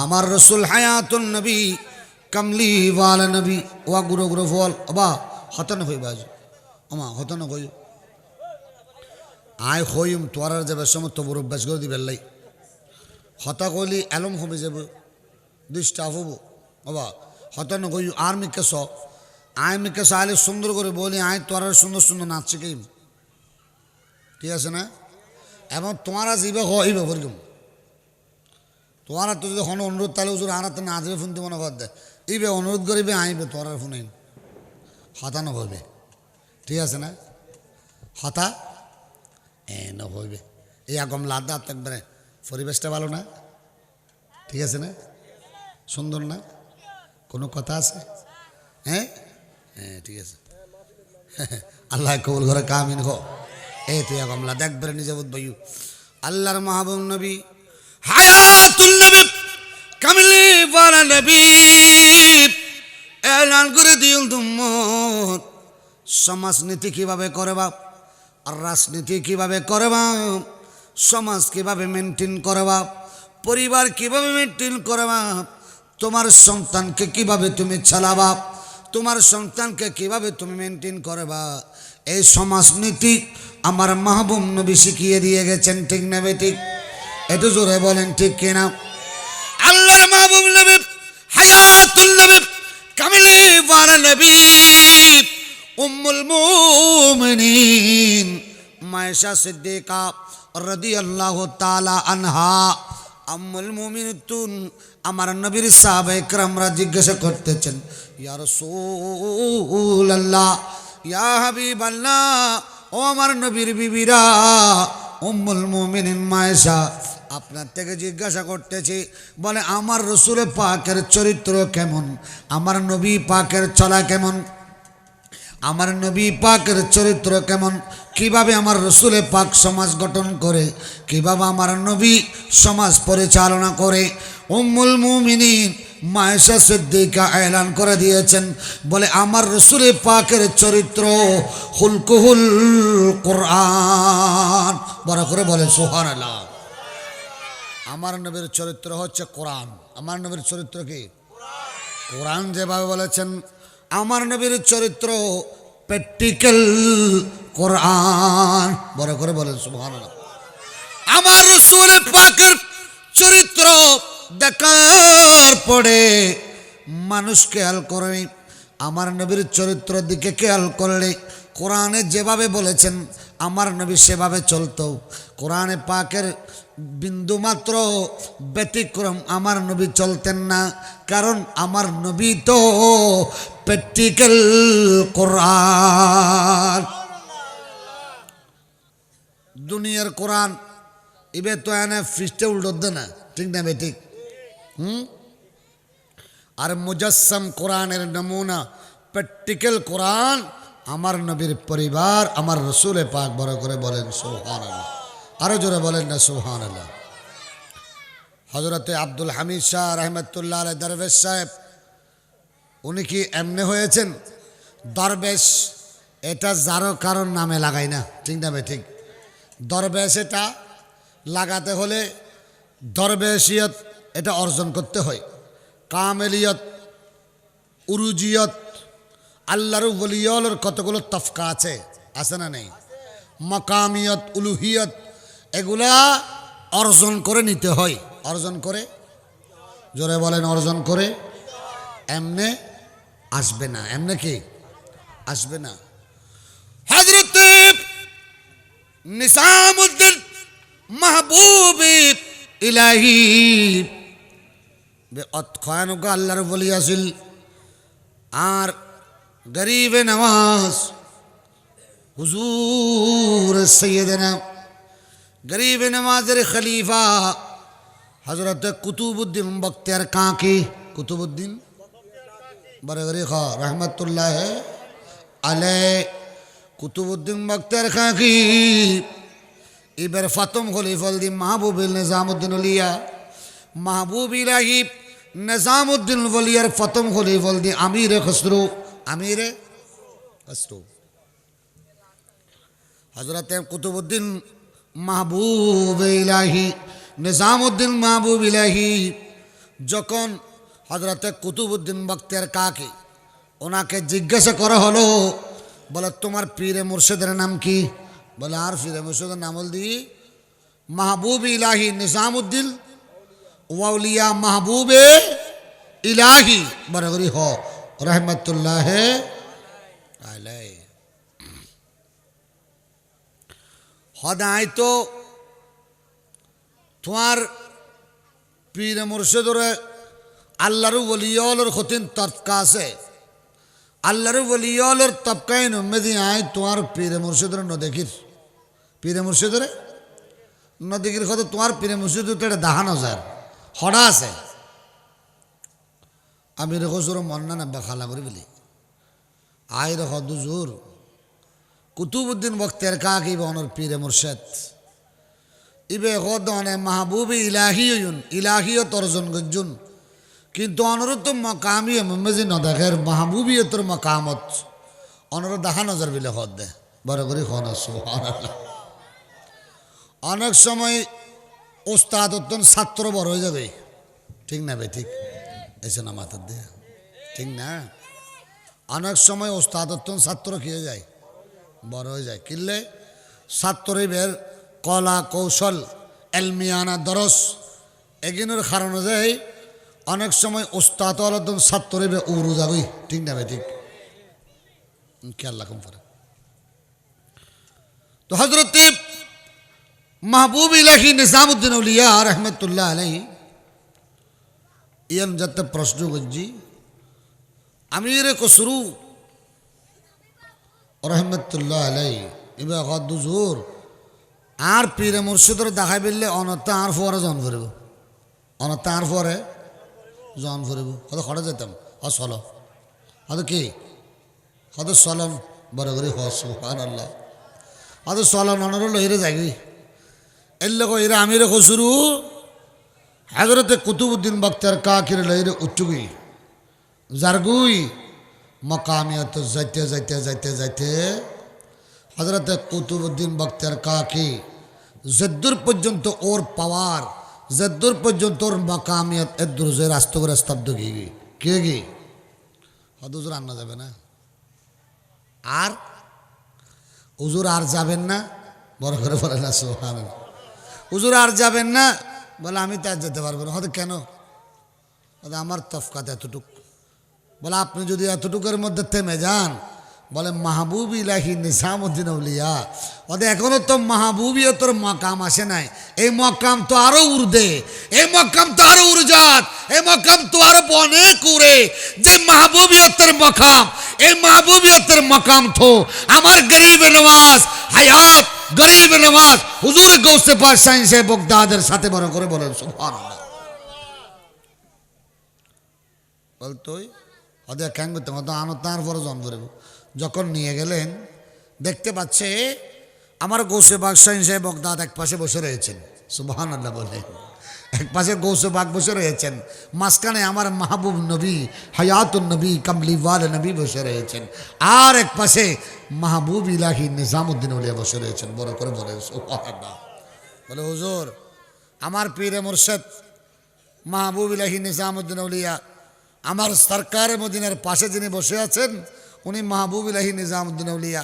আমার রসুল হায়াতুন নবী কামলি ওয়ালা নবী ওয়া গুরু গুরু ফল বা হতন হই বাজু আমা হতন হই আয় হইম তোয়ার যাবে সময় তবুর অভ্যাস করে দিবে লাই হতা কইলি অ্যালম হবে যাব ডিস্টার্ব হবো বাবা হতন হই আর মিকে স আয় মিকে সালে সুন্দর করে বলি আয় তোয়ার সুন্দর সুন্দর নাচ শিখাইম। ঠিক আছে না? এবং তোমারা যাইবে হইবে বললাম তোমার তো যদি হন অনুরোধ তাহলে হুজুর আর তো না যাবে ফোন দিব না বাদ দেয় এইবে অনুরোধ করিবে আইবে তোর ফোন আইন হতানো হইবে। ঠিক আছে না? হতা ন হইবে এই আগম লাদা একবারে পরিবেশটা ভালো না? ঠিক আছে না? সুন্দর না? কোনো কথা আছে? হ্যাঁ হ্যাঁ ঠিক আছে। আল্লাহ কবুল করে কামিন গো। এই তুই আগম লাদা একবারে নিজে বুঝবাইউ আল্লাহর মাহবুব নবী হায়াতুল নবী কামলি ওয়ালা নবী এলান করে দিল তুম্মত সমাজনীতি কিভাবে করবা, আর রাজনীতি কিভাবে করবা, সমাজ কিভাবে মেনটেন করবা, পরিবার কিভাবে মেনটেন করবা, তোমার সন্তানকে কিভাবে তুমি চালাবা, তোমার সন্তানকে কিভাবে তুমি মেনটেন করবা, এই সমাজনীতি আমার মাহবুব নবী শিখিয়ে দিয়ে গেছেন। ঠিক না বেঠিক? একটু জোরে বলেন ঠিক কিনা? আল্লাহর মাহবুব নবী হায়াতুল নবী কামিলে ওয়ালা নবী উম্মুল মুমিনিন মায়েশা সিদ্দিকা রাদিয়াল্লাহু তাআলা আনহা উম্মুল মুমিনাতুন আমার নবীর সাহাবায়ে কেরামরা জিজ্ঞাসা করতেছেন, ইয়া রাসূলুল্লাহ, ইয়া হাবিবাল্লাহ, ও আমার নবীর বিবিরা, উম্মুল মুমিনিন মায়েশা, আপনার থেকে জিজ্ঞাসা করতেছি, বলে আমার রসুল পাকের চরিত্র কেমন, আমার নবী পাকের চলা কেমন, আমার নবী পাকের চরিত্র কেমন, কিভাবে আমার রসুল পাক সমাজ গঠন করে, কিভাবে আমার নবী সমাজ পরিচালনা করে। উম্মুল মুমিনিন মায়েশা সিদ্দিকা এলান করে দিয়েছেন, বলে আমার রসুল পাকের চরিত্র হুলকুহুল কোরআন। বড় করে বলে সুবহানাল্লাহ। আমার নবীর চরিত্র হচ্ছে কোরআন। আমার নবীর চরিত্র কি? কোরআন যেভাবে বলেছেন, আমার নবীর চরিত্র প্র্যাকটিক্যাল কোরআন। বড় করে বলেন সুবহানাল্লাহ। আমার রাসূল পাকের চরিত্র দেখার পরে মানুষ খেয়াল করে, আমার নবীর চরিত্রের দিকে খেয়াল করলে কোরআনে যেভাবে বলেছেন আমার নবী সেভাবে চলতো। কোরআনে পাকের বিন্দুমাত্র ব্যতিক্রম আমার নবী চলতেন না, কারণ আমার নবী তো প্র্যাকটিক্যাল কোরআন। দুনিয়ার কোরআন এবার তো এনে ফিস্টে উল্টো দে না, ঠিক না বেঠিক? আর মুজাসসাম কোরআনের নমুনা প্র্যাকটিক্যাল কোরআন আমার নবীর পরিবার, আমার রসুল পাক। বড় করে বলেন সুবহানাল্লাহ। আরো জোরে বলেন না সুবহানাল্লাহ। হযরতে আব্দুল হামিদ শাহ রহমতুল্লাহ আলাইহি দরবেশ সাহেব, উনি কি এমনি হয়েছেন? দরবেশ এটা যারও কারণ নামে লাগাই না, ঠিক না ঠিক? দরবেশ এটা লাগাতে হলে দরবেশিয়ত এটা অর্জন করতে হয়। কামেলিয়ত, উরুজিয়ত, আল্লাহর ওলিয়র কতগুলো তফকা আছে, আছে না নেই? মাকামিয়ত, উলুহিয়ত, এগুলা অর্জন করে নিতে হয়। অর্জন করে, জোরে বলেন, অর্জন করে। এমনে আসবে না, এমনে কি আসবে না। হযরত নিসামউদ্দিন মাহবুব ইলাহি বে অতখানুকা আল্লাহর ওলি আসিল, আর গরিবে নওয়াজ হুজুর সৈয়দনা গরিবে নওয়াজের খলিফা হযরত কুতুবউদ্দিন বখতিয়ার কাকি, কুতুবউদ্দিন বড় করে খ রহমতুল্লাহ আলাই কুতুবুদ্দিন বক্তের খাকি এবার ফাতম খলিফল দি মাহবুবিল নিজামুদ্দিন আলিয়া মাহবুব ইলাহি নিজামুদ্দিন ওলিয়ার ফাতম খলিফল দি আমিরে খসরু আমিরে খসরু হযরতে কুতুবুদ্দিন মাহবুব ইলাহি নিজামুদ্দিন মাহবুব ইলাহি যখন হযরতে কুতুবুদ্দিন বক্তের কাকি ওনাকে জিজ্ঞাসা করা হলো বলে তোমার পীরে মুর্শিদের নাম কি বলে আর পীরে মুর্শিদের নাম হল দি মাহবুব ইলাহি নিজামুদ্দিন ওয়াউলিয়া মাহবুবে ইলাহি বরগরি হ রহমতুল্লাহ আলাই হদায় তো তোমার পীরে মুর্শিদর আল্লাহর ওলিয়র খতিন তবকা আছে আল্লাহর ওলিয়র তবকায় নমেদি আয় তোমার পীরে মুর্শিদর নদেখির পীরে মুর্শিদর নদেখির কথা তোমার পীরে মুর্শিদ তো এটা দাহান হাজার হড়া আছে আমি রেখো জোর মন্না নাব্বা খালা করি বলি আয় রেখ দুজোর কুতুবুদ্দিন বক্তের কাক ইবে অনর পীরে মুর্শিদ ইবে হদনে মাহবুব ইলাহিও তর্জন গজ্জুন কিন্তু অনরত মকামিয়ে মেজি নদেখের মাহবুবিয়তর মকামত অনর দাহা নজর বিলে হদ দে বড় করে খন সুবহানাল্লাহ অনেক সময় ওস্তাদ উত্তন ছাত্র বড় হয়ে যাবে ঠিক না ভাই ঠিক এসে না মাথার দিয়ে ঠিক না অনেক সময় ওস্তাদ উত্তন ছাত্র খেয়ে যায় বড় হয়ে যায় কিনলে ছাত্রই বের কলা কৌশল এলমিয়ানা দরস এগিনের কারণে যায় অনেক সময় ওস্তাদ আলাদন ছাত্রে বে উড়ু যাবই ঠিক না ভাই ঠিক খেয়াল রাখুন পরে তো হযরত মাহবুব ইলাহি নিজামুদ্দিন আউলিয়া রহমতুল্লাহ আলাইহি ইয়ান যাতে প্রশ্ন গজ্জি আমির কসরু রহমতুল্লাহ আলাইহি ইবা গদ্দু জোর আর পীরে মুর্শিদর দেখাই বললে অনতা আর ফরে জন করব অনতা আর ফরে জন করব কত খড়ে যেতাম চল হয়তো কি হয়তো চলন বড় করে সুবহানাল্লাহ হয়তো চলন অনর লইরে যাবি এর লোক এরা আমিরে খসরু হযরতে কুতুবুদ্দিন বক্তের কাকির লইরে উচ্চুগি জারগুই মকামিয়ত যাইতে যাইতে যাইতে যাইতে হযরতে কুতুবুদ্দিন বক্তের কাকি যদ্দুর পর্যন্ত ওর পাওয়ার যদ্দুর পর্যন্ত ওর মকামিয়ত এদ্দুর যে রাস্তা করে স্তব্ধ গিয়ে কে গি হদুজুর আন্না যাবে না আর হুজুর আর যাবেন না বড় করে বলে না সুবহানাল্লাহ হুজুর আর যাবেন না বলে আমি তো আর যেতে পারবো না হয়তো কেন আমার তফকাত এতটুক বলে আপনি যদি এতটুকুর মধ্যে থেমে যান বলে মাহবুব ইলাহি নিজামুদ্দিন আউলিয়া ওদের এখনো তো মাহবুবিয়তর মকাম আসে নাই এই মকাম তো আরো উর্দে এই মকাম তো আরো উর্জাত এই মকাম তো আরো অনেক উড়ে যে মাহবুবিয়তের মকাম এই মাহবুবিয়তের মকাম তো আমার গরিব নওয়াজ হায়াত গরিব নওয়াজ হুজুর গৌসে পাক সাইনসে বগদাদের সাথে বড় করে বলেন সুবহানাল্লাহ বলতোই ওদের কেন করতে মতো আনো তার পরে জন করব যখন নিয়ে গেলেন দেখতে পাচ্ছে আমার গৌসে বাগ সাইনসে বগদাদ এক পাশে বসে রয়েছেন সুবহানাল্লাহ বলে এক পাশে গৌসে বাগ বসে রয়েছেন মাঝখানে আমার মাহবুব নবী হায়াতুন নবী কামলিওয়াল নবী বসে রয়েছেন আর এক পাশে মাহবুব ইলাহি নিজামুদ্দিন আউলিয়া বসে রয়েছেন বড় করে বলে সুবহানাল্লাহ বলে হুজুর আমার পীরে মুর্শিদ মাহবুব ইলাহি নিজামুদ্দিন আউলিয়া আমার সরকার মদিনার পাশে যিনি বসে আছেন উনি মাহবুব ইলাহি নিজামুদ্দিন আউলিয়া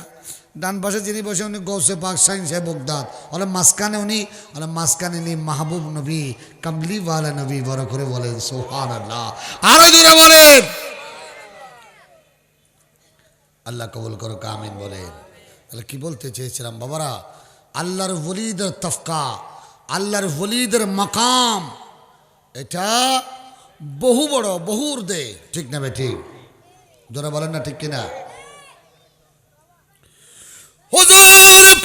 ডান পাশে যিনি বসে উনি গৌসে পাক শাইন সাহেব বগদাদ বলে মাঝখানে উনি বলে মাঝখানে উনি মাহবুব নবী কামলিওয়ালা নবী বড় করে বলেন সুবহানাল্লাহ আরো জোরে বলেন আল্লাহ কবুল করো আমিন বলেন তাহলে কি বলতে চেয়েছিলাম বাবারা আল্লাহর ওলিদের তফকা আল্লাহর ওলিদের মাকাম এটা বহু বড় বহু উর্দে ঠিক না ভাই ঠিক জোরে বলেন না ঠিক কিনা হুজুর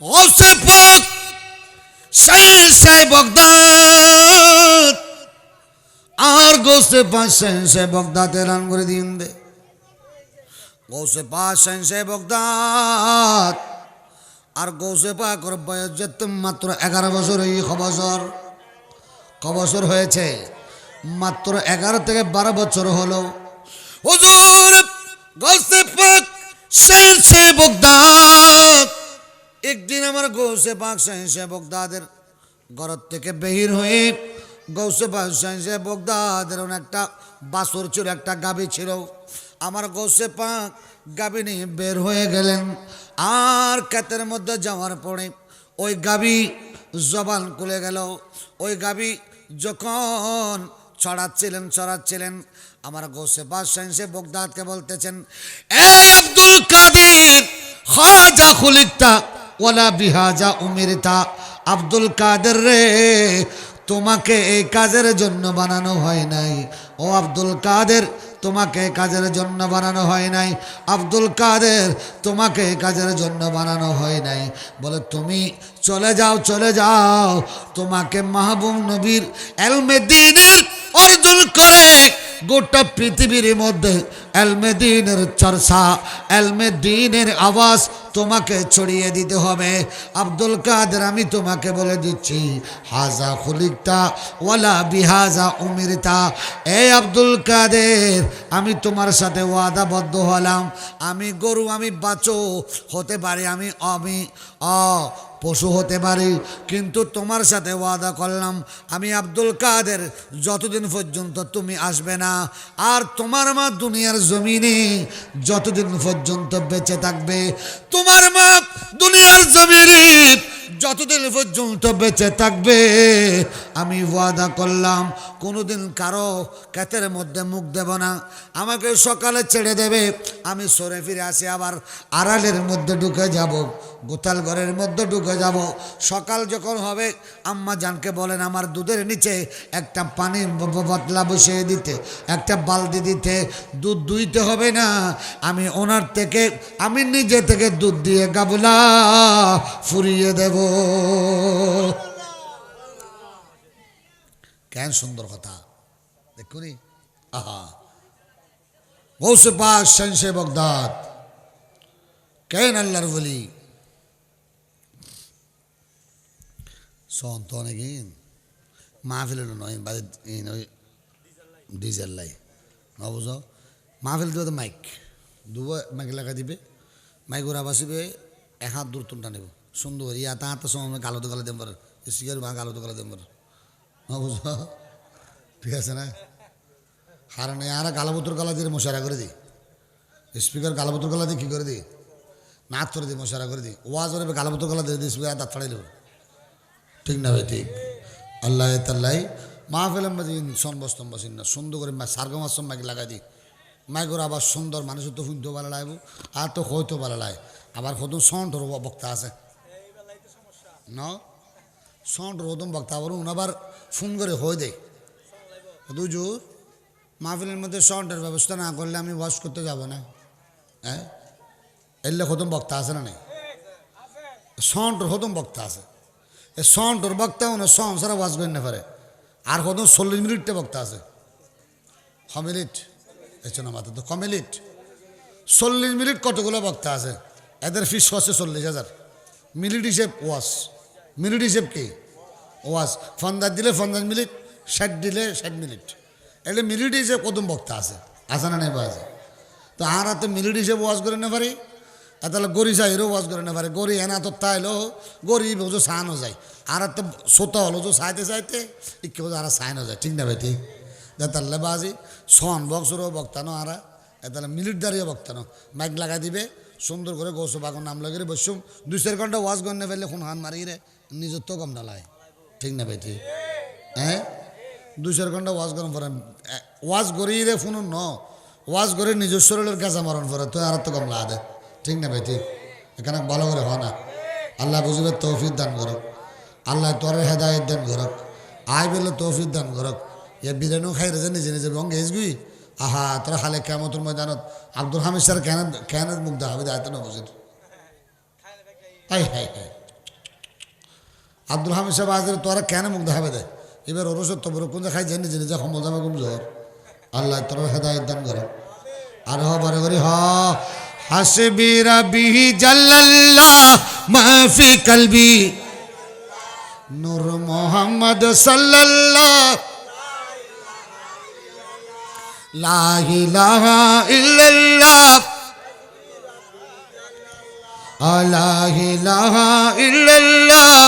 গৌসে পাক শাইখ সাহেব বগদাদ আর গৌস গৌসে পাক শাহেনশাহ বগদাদ এলান করে দিন দে গৌসে পাক শাহেনশাহ বগদাদ আর গৌসে পাকের বয়স যেত মাত্র 11 বছর। এই কবছর হয়েছে মাত্র 11 থেকে 12 বছর হলো। হুজুর গৌসে পাক শাহেনশাহ বগদাদ একদিন আমার গৌসে পাক শাহেনশাহ বগদাদের ঘর থেকে বের হয়ে গৌসে পাক শাহেনশাহ বগদাদের একটা বাছুর ছিল, একটা গাভী ছিল। আমার গৌসে পাক গাভী নিয়ে বের হয়ে গেলেন। আর ক্ষেতের মধ্যে যাওয়ার পরে ওই গাভী জবান খুলে গেল। ওই গাভী যখন চড়াচ্ছিলেন আমার গৌসে পাক শাহেনশাহ বগদাদকে বলতেছেন, এ আব্দুল কাদের খাজা খুলিকতা ওয়ালা বিহাজা উমিরতা। আব্দুল কাদের রে, তোমাকে এই কাজের জন্য বানানো হয় নাই। ও আব্দুল কাদের, তোমাকে কাজের জন্য বানানো হয় নাই। আব্দুল কাদের, তোমাকে কাজের জন্য বানানো হয় নাই। বলে তুমি চলে যাও, তোমাকে মাহবুব নবীর এলমে দ্বীনের অর্জন করে গোটা পৃথিবীর মধ্যে এলমে দ্বীনের চর্চা, এলমে দ্বীনের আওয়াজ তোমাকে ছড়িয়ে দিতে হবে। আব্দুল কাদের, আমি তোমাকে বলে দিচ্ছি, হাজা খুলিকতা ওয়ালা বিহাজা উমিরতা। এ আব্দুল কাদের, আমি তোমার সাথে ওয়াদাবদ্ধ হলাম। আমি গরু, আমি বাছুর হতে পারি, আমি পশু হতে পারি, কিন্তু তোমার সাথে ওয়াদা করলাম আমি আব্দুল কাদের যতদিন পর্যন্ত তুমি আসবে না, আর তোমার মা দুনিয়ার জমিনে যতদিন পর্যন্ত বেঁচে থাকবে, তোমার মা দুনিয়ার জমিনে যতদিন পর্যন্ত বেঁচে থাকবে, আমি ওয়াদা করলাম কোনোদিন কারো ক্ষেতের মধ্যে মুখ দেব না। আমাকে সকালে ছেড়ে দেবে, আমি সরে ফিরে আসি, আবার আড়ালের মধ্যে ঢুকে যাব, গোতাল ঘরের মধ্যে ঢুকে যাব। সকাল যখন হবে আম্মা জানকে বলেন আমার দুধের নিচে একটা পানির বোতলা বসিয়ে দিতে, একটা বালতি দিতে। দুধ দুইতে হবে না, আমি ওনার থেকে, আমি নিজে থেকে দুধ দিয়ে গাবলা ফুরিয়ে দেব। কেন সুন্দর কথা দেখুনি। আহা, গৌসে পাক শাহেনশাহ বগদাদ কেন আল্লাহর ওলি সন্ত নাকি মাহফিল নয় ডিজেল লাই নবুঝ মাহফিল দেবে, মাইক দুবো, মাইক লাগা দিবে, মাইক ওরা বাসিবে, 1 হাত দূর তুলটা নেব সুন্দর ইয়া তা হাতের সময় গালো তো গালে দেব, সিগার বা গালো তো গালে দেব, নবুঝ ঠিক আছে না। কারণ আর গালাবুতর গালা দিয়ে মশারা করে দিই, স্পিকার গালাবুতর গালা দিয়ে কী করে দিই, নাচ করে দিই, মশারা করে দিই, ওয়াজ করে গালাবুতর গালা দিয়ে দিই, স্পিকার দাঁত ফাড়াই দেবো, ঠিক না ভাই? ঠিক। আল্লাহ তাল্লাই মাহফিলের মাঝে সনবস্তম বাসিন না, সুন্দর করে সার্গম আসম মাইক লাগাই দিই, মাইকর আবার সুন্দর মানুষের তো শুনতেও ভালো লাগবো, আর তো হয়তো ভালো লাগে। আবার কদম সন্টর বক্তা আছে ন, সন্টর কদম বক্তা আবার আবার ফোন করে হয়ে দেয় দুজোর মাহফিলের মধ্যে সন্টের ব্যবস্থা না করলে আমি ওয়াশ করতে যাব না। হ্যাঁ, এলে কদম বক্তা আছে না, নেই সন্টর কদম বক্তা আছে, এ সন্টর বক্তা না সন সারা ওয়াজ করে না পারে। আর কত 40 মিনিটটা বক্তা আছে, মিনিট এসে না মাত্র তো মিনিট, 40 মিনিট কতগুলো বক্তা আছে, এদের ফিস হচ্ছে 40,000। মিনিট হিসেব ওয়াজ, মিনিট হিসেব কি ওয়াজ, 50 দিলে 50 মিনিট, 60 দিলে 60 মিনিট, এলে মিনিট হিসেব কদম বক্তা আছে না নেই আছে। তো আর তো মিনিট হিসেব ওয়াজ করে না পারি, তাহলে গরি চাইলেও ওয়াজ করে না পারে, গরি এনা তো তাইলো গরি বোঝো সাহানো যায়, আর তো সোতা হলো যে চাইতে চাইতে ইকে বোঝো আর সাইনও যায়, ঠিক না ভাই? ঠিক। তাহলে বাজি সন বক্সরও বক্তানো আর তাহলে মিনিট দাঁড়িয়ে বক্তানো, মাইক লাগাই দিবে সুন্দর করে গৌসে পাকের নাম লাগিয়ে বসুম, 2-4 ঘন্টা ওয়াজ করে না ফেললে কোন হান মারি রে নিজের তো কম না লাগে, ঠিক না ভাই? ঠিক। হ্যাঁ, 2-4 ঘন্টা ওয়াজ করেন পরে ওয়াজ করিয়ে রে শুনুন ন, ওয়াজ করে নিজের শরীরের গাছা মরণ পরে তো আর তো কম লাগে, ঠিক না ভাই? ঠিক। এখানে ভালো করে হয় না। আল্লাহ বুঝবে তৌফিক দান করক, আল্লাহ তোর হেদায়ত দান করক, আয় বলে তৌফিক দান করক। এ বিরিয়ানিও খাই রেছে নিজে নিজে রঙ গেছগুই, আহা তোরা খালে কেমতর ময়দানত আব্দুল হামিদ স্যার কেন মুখ দেওয়া হবে দায়িত্ব না বুঝির। হাই হাই হাই, আব্দুল হামিদ সাহেব আজ তোরা কেন মুখ দেখাবে দেয়, এবার ওর সত্য বড় কোন খাই জানি নিজে নিজে সমল জামা কম জ্বর আল্লাহ তোর হেদায়েত দান করে। আর বারে করে হাসবি রাবি জাল্লাল্লাহ মাফি কলবি নূর মোহাম্মদ সাল্লাল্লাহ লা ইলাহা ইল্লাল্লাহ লা ইলাহা ইল্লাল্লাহ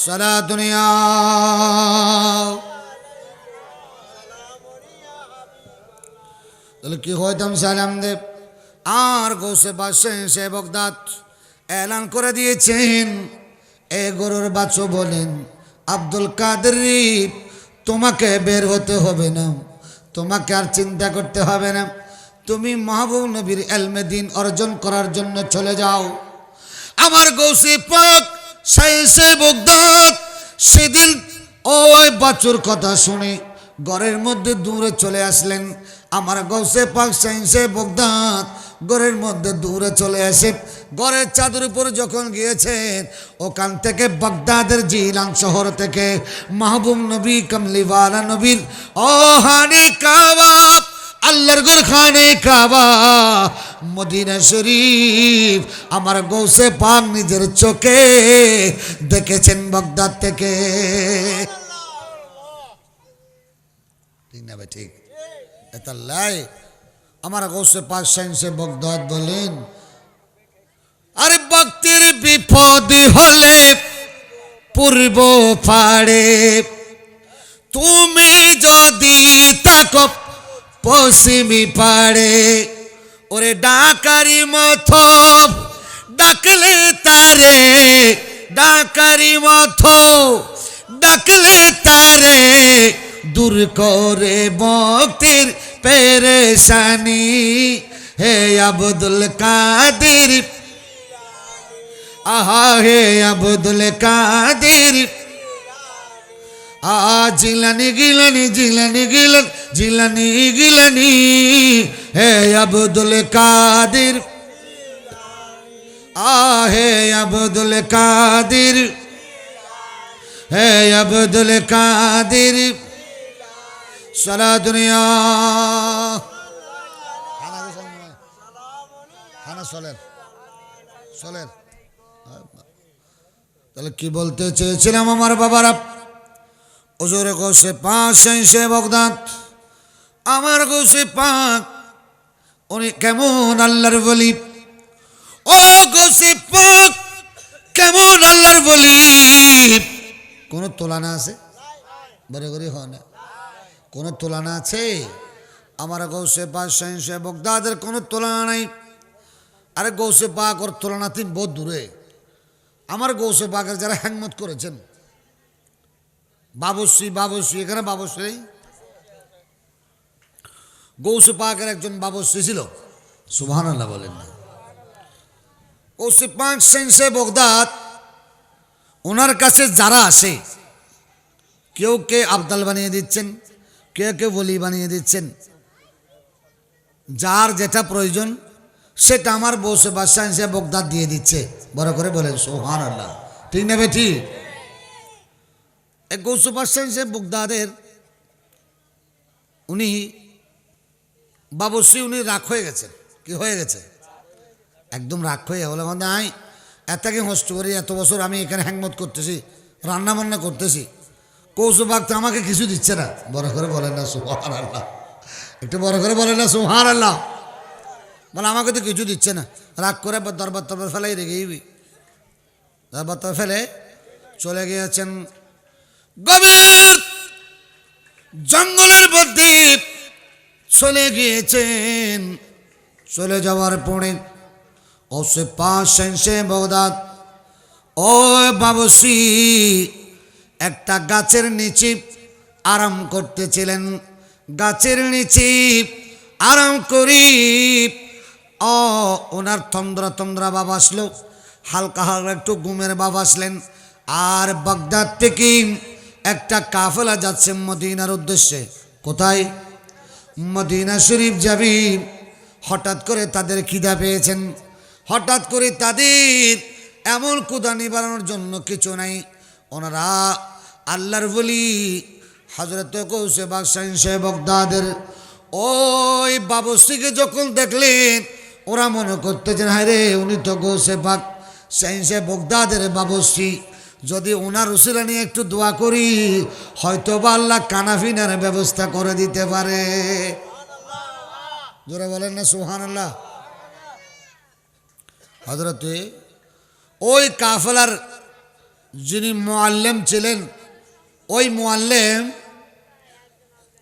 সারা দুনিয়া। তাহলে কি হইতাম সালাম দেব। আর গৌসে বাদশাহ সে বগদাদ এলান করে দিয়েছেন, এ গরুর বাচ্চা বলেন আব্দুল কাদের, তোমাকে বের হতে হবে না, তোমাকে আর চিন্তা করতে হবে না, তুমি মাহবুব নবীর ইলমে দ্বীন অর্জন করার জন্য চলে যাও। আমার গৌসে পাক সে বগদাদ সেদিন ওই বাচ্চুর কথা শুনে ঘরের মধ্যে দূরে চলে আসলেন। আমার গৌসে পাক সে বগদাদ ঘরের মধ্যে দূরে চলে আসে ঘরের চাদর উপর যখন গিয়েছেন, ওখান থেকে বাগদাদের জিলান শহর থেকে মাহবুব নবী কমলিওয়ালা নবীর ও হানে কাবা, আল্লাহর ঘর খানে কাবা মদিনা শরীফ আমার গৌসে পাক নিজের চোখে দেখেছেন বাগদাদ থেকে। ঠিক না ভাই? ঠিক। এতাল্লাই আমার গৌসে পাক সে বাগদাদ বলেন, আরে ভক্তির বিপদ হলে পূর্ব পাড়ে, তুমি যদি তাকো পশ্চিমি পাড়ে, ওরে ডাকারি মতো ডাকলে তারে, ডাকারি মতো ডাকলে তারে দূর করে ভক্তির পেরেশানি। হে আব্দুল কাদের, আহা হে আব্দুল কাদের, জিলানি গিলানি জিলানি গিলান জিলানি গিলানি, হে আব্দুল কাদের, হে আব্দুল কাদের, হে আব্দুল কাদের সারা দুনিয়া। চলেন চলেন। তাহলে কি বলতে চেয়েছিলাম আমার বাবারা, হুজুর গৌসে পাক সে বাগদাদ, আমার গৌসে পাক উনি কেমন আল্লাহর ওলি, ও গৌসে পাক কেমন আল্লাহর ওলি, কোনো তুলনা আছে? বড় করে হয় না, কোনো তুলনা আছে? আমার গৌসে পাক সে বাগদাদের কোনো তুলনা নাই। আরে গৌসে পাক ওর তুলনা তিন বহুত দূরে। আমার গৌসে পাকের যারা হ্যাংমত করেছেন, বাবুশ্রী বাবুশ্রী, এখানে বাবুশ্রী গৌসে পাকের একজন বাবুশ্রী ছিল, সুবহানাল্লাহ বলেন না। গৌসে পাক সে বাগদাদ ওনার কাছে যারা আসে, কেউ কে আবদাল বানিয়ে দিচ্ছেন, কেউ কেউ বলি বানিয়ে দিচ্ছেন, যার যেটা প্রয়োজন সেটা আমার গৌসে বাদশাহ সে বাগদাদ দিয়ে দিচ্ছে। বড় করে বলেন সুবহানাল্লাহ। ঠিক না বেটি? এক গৌসে বাদশাহ সে বাগদাদের উনি বাবুশ্রী, উনি রাগ হয়ে গেছেন। কি হয়ে গেছে? একদম রাগ হয়ে বলে, মানে আই এতকে কষ্ট করি, এত বছর আমি এখানে হ্যাংমত করতেছি, রান্না বান্না করতেছি, গৌসে পাক তো আমাকে কিছু দিচ্ছে না। বড় করে বলেন না সুবহানাল্লাহ, একটু বড় করে বলেন না সুবহানাল্লাহ। বলে আমাকে তো কিছু দিচ্ছে না। রাগ করে দরবার তরবার ফেলাই রেগেই দরবার তরবার ফেলে চলে গিয়েছেন গভীর জঙ্গলের মধ্যে চলে গিয়েছেন। চলে যাওয়ার পরে গৌসে পাক সে বাগদাদ ও বাবুশ্রী একটা গাছের নিচে আরাম করতেছিলেন। গাছের নিচে আরাম করি ওনার তন্দ্রা তন্দ্রা ভাব আসলো, হালকা হালকা একটু ঘুমের ভাব আসলেন। আর বাগদাদ থেকে একটা কাফেলা যাচ্ছে মদিনার উদ্দেশ্যে। কোথায়? মদিনা শরীফ যাবি। হঠাৎ করে তাদের খিদা পেয়েছেন, হঠাৎ করে তাদের এমন ক্ষুধা নিবারণের জন্য কিছু নাই। ওনারা আল্লাহর ওলি হযরত গৌসে পাক শাহ বগদাদের ওই বাবুশ্রীকে যখন দেখলেন, ওরা মনে করতেছেন হায় রে, উনি তো গৌসে পাক শাহ বগদাদের বাবুশ্রী, যদি ওনার উসিলা নিয়ে একটু দোয়া করি হয়তো বা আল্লাহ কানাফিনার ব্যবস্থা করে দিতে পারে। জোরে বলেন না সুবহানাল্লাহ। হযরতে ওই কাফেলার যিনি মুআল্লিম ছিলেন, ওই মুআল্লিম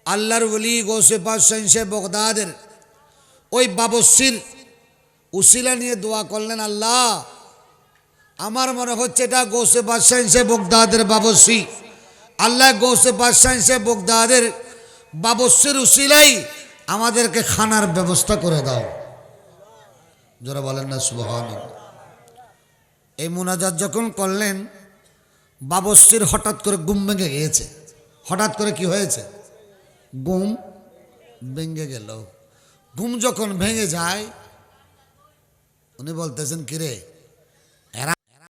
আল্লাহর ওলি গৌসে পাক শাহ বগদাদের ওই বাবুশ্রীর উসিলা নিয়ে দোয়া করলেন, আল্লাহ আমার মনে হচ্ছে এটা গৌসে পাক শাহ বগদাদের বাবুশ্রী, আল্লাহ গৌসে পাক শাহ বগদাদের বাবুশ্রীর উসিলাই আমাদেরকে খানার ব্যবস্থা করে দাও। যারা বলেন না সুবহানাল্লাহ। এই মুনাজাত যখন করলেন, বাবুশ্রীর হঠাৎ করে ঘুম ভেঙে গিয়েছে। হঠাৎ করে কি হয়েছে? ঘুম ভেঙে গেল। ঘুম যখন ভেঙে যায়, উনি বলতেছেন কিরে